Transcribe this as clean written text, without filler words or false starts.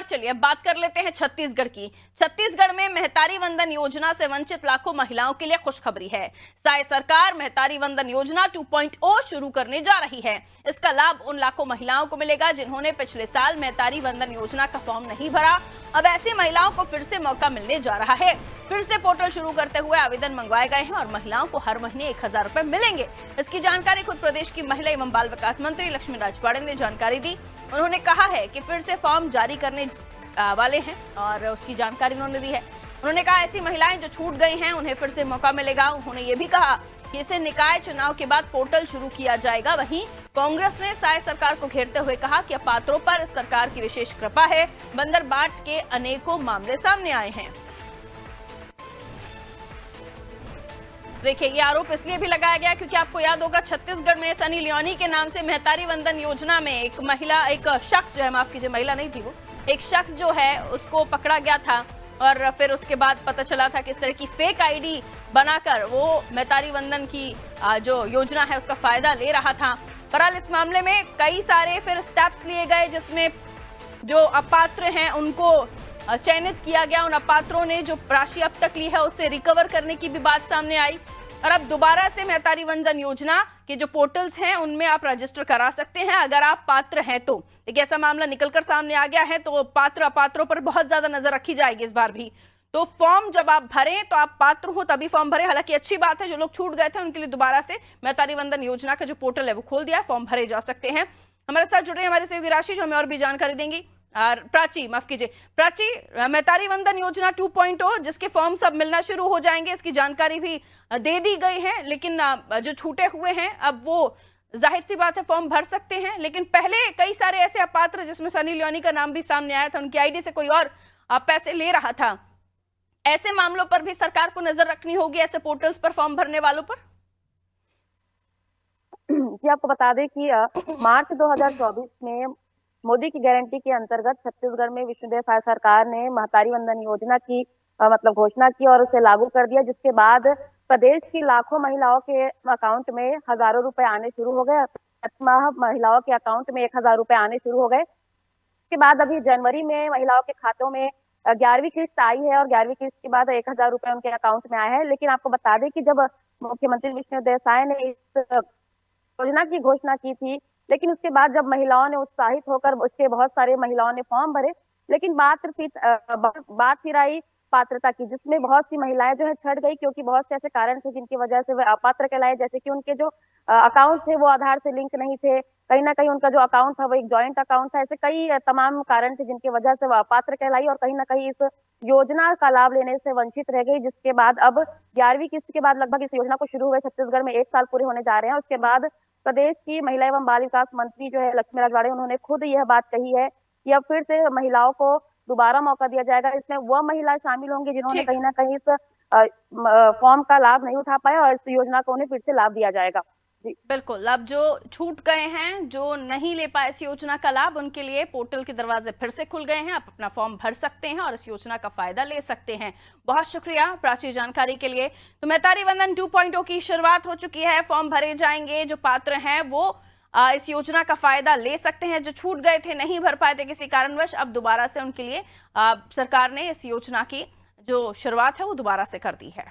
चलिए अब बात कर लेते हैं छत्तीसगढ़ की। छत्तीसगढ़ में महतारी वंदन योजना से वंचित लाखों महिलाओं के लिए खुशखबरी है। साय सरकार महतारी वंदन योजना 2.0 शुरू करने जा रही है। इसका लाभ उन लाखों महिलाओं को मिलेगा जिन्होंने पिछले साल महतारी वंदन योजना का फॉर्म नहीं भरा। अब ऐसी महिलाओं को फिर से मौका मिलने जा रहा है। फिर से पोर्टल शुरू करते हुए आवेदन मंगवाए गए हैं और महिलाओं को हर महीने 1000 रुपए मिलेंगे। इसकी जानकारी खुद प्रदेश की महिला एवं बाल विकास मंत्री लक्ष्मी राजवाड़े ने जानकारी दी। उन्होंने कहा है कि फिर से फॉर्म जारी करने वाले हैं और उसकी जानकारी उन्होंने दी है। उन्होंने कहा ऐसी महिलाएं जो छूट गई हैं उन्हें फिर से मौका मिलेगा। उन्होंने ये भी कहा कि इसे निकाय चुनाव के बाद पोर्टल शुरू किया जाएगा। वहीं कांग्रेस ने साय सरकार को घेरते हुए कहा कि अपात्रों पर इस सरकार की विशेष कृपा है। बंदरबाट के अनेकों मामले सामने आए हैं। देखिए ये आरोप इसलिए भी लगाया गया क्योंकि आपको याद होगा छत्तीसगढ़ में सनी लियोनी के नाम से महतारी वंदन योजना में एक शख्स जो है, माफ कीजिए महिला नहीं थी वो, एक शख्स जो है उसको पकड़ा गया था और फिर उसके बाद पता चला था कि इस तरह की फेक आईडी बनाकर वो महतारी वंदन की जो योजना है उसका फायदा ले रहा था। बहरहाल इस मामले में कई सारे फिर स्टेप्स लिए गए जिसमें जो अपात्र हैं उनको चयनित किया गया। उन अपात्रों ने जो राशि अब तक ली है उससे रिकवर करने की भी बात सामने आई और अब दोबारा से महतारी वंदन योजना के जो पोर्टल्स हैं उनमें आप रजिस्टर करा सकते हैं अगर आप पात्र हैं तो। देखिए ऐसा मामला निकलकर सामने आ गया है तो पात्र अपात्रों पर बहुत ज्यादा नजर रखी जाएगी इस बार भी। तो फॉर्म जब आप भरें तो आप पात्र हो तभी फॉर्म भरें। हालांकि अच्छी बात है जो लोग छूट गए थे उनके लिए दोबारा से महतारी वंदन योजना का जो पोर्टल है वो खोल दिया है, फॉर्म भरे जा सकते हैं। हमारे साथ जुड़े हमारे सहयोगी राशि जो हमें और भी जानकारी देंगी। और प्राची, माफ कीजिए प्राची, महतारी वंदन योजना 2.0 जिसके फॉर्म सब मिलना शुरू हो जाएंगे इसकी जानकारी भी दे दी गई है, लेकिन जो छूटे हुए हैं अब वो जाहिर सी बात है फॉर्म भर सकते हैं। लेकिन पहले कई सारे ऐसे अपात्र जिसमें सनी लियोनी का नाम भी सामने आया था, उनकी आईडी से कोई और पैसे ले रहा था। ऐसे मामलों पर भी सरकार को नजर रखनी होगी, ऐसे पोर्टल्स पर फॉर्म भरने वालों पर। जी आपको बता दें कि मार्च 2024 में मोदी की गारंटी के अंतर्गत छत्तीसगढ़ में विष्णुदेव साय सरकार ने महतारी वंदन योजना की मतलब घोषणा की और उसे लागू कर दिया, जिसके बाद प्रदेश की लाखों महिलाओं के अकाउंट में हजारों रुपए आने शुरू हो गए। माह महिलाओं के अकाउंट में 1000 रुपए आने शुरू हो गए। इसके बाद अभी जनवरी में महिलाओं के खातों में 11वीं किस्त आई है और 11वीं किस्त के बाद 1000 रुपए उनके अकाउंट में आए हैं। लेकिन आपको बता दें कि जब मुख्यमंत्री विष्णुदेव साय ने इस योजना की घोषणा की थी, लेकिन उसके बाद जब महिलाओं ने उत्साहित होकर उसके बहुत सारे महिलाओं ने फॉर्म भरे, लेकिन बात फिर आई पात्रता की, जिसमें बहुत सी महिलाएं जो है छट गई क्योंकि बहुत से ऐसे कारण थे जिनकी वजह से वे अपात्र कहलाए। जैसे कि उनके जो अकाउंट थे वो आधार से लिंक नहीं थे, कहीं ना कहीं उनका जो अकाउंट था वो एक जॉइंट अकाउंट था। ऐसे कई तमाम कारण थे जिनकी वजह से वह अपात्र कहलाई और कहीं ना कहीं इस योजना का लाभ लेने से वंचित रह गई। जिसके बाद अब 11वीं किस्त के बाद लगभग इस योजना को शुरू हुए छत्तीसगढ़ में 1 साल पूरे होने जा रहे हैं। उसके बाद प्रदेश की महिला एवं बाल विकास मंत्री जो है लक्ष्मी राजवाड़े, उन्होंने खुद यह बात कही है कि अब फिर से महिलाओं को दोबारा मौका दिया जाएगा। इसमें वह महिला शामिल होंगी जिन्होंने कहीं ना कहीं इस फॉर्म का लाभ नहीं उठा पाया और इस योजना को उन्हें फिर से लाभ दिया जाएगा। बिल्कुल, अब जो छूट गए हैं, जो नहीं ले पाए इस योजना का लाभ, उनके लिए पोर्टल के दरवाजे फिर से खुल गए हैं। आप अपना फॉर्म भर सकते हैं और इस योजना का फायदा ले सकते हैं। बहुत शुक्रिया प्राची जानकारी के लिए। तो महतारी वंदन 2.0 की शुरुआत हो चुकी है, फॉर्म भरे जाएंगे। जो पात्र हैं वो इस योजना का फायदा ले सकते हैं। जो छूट गए थे, नहीं भर पाए थे किसी कारणवश, अब दोबारा से उनके लिए सरकार ने इस योजना की जो शुरुआत है वो दोबारा से कर दी है।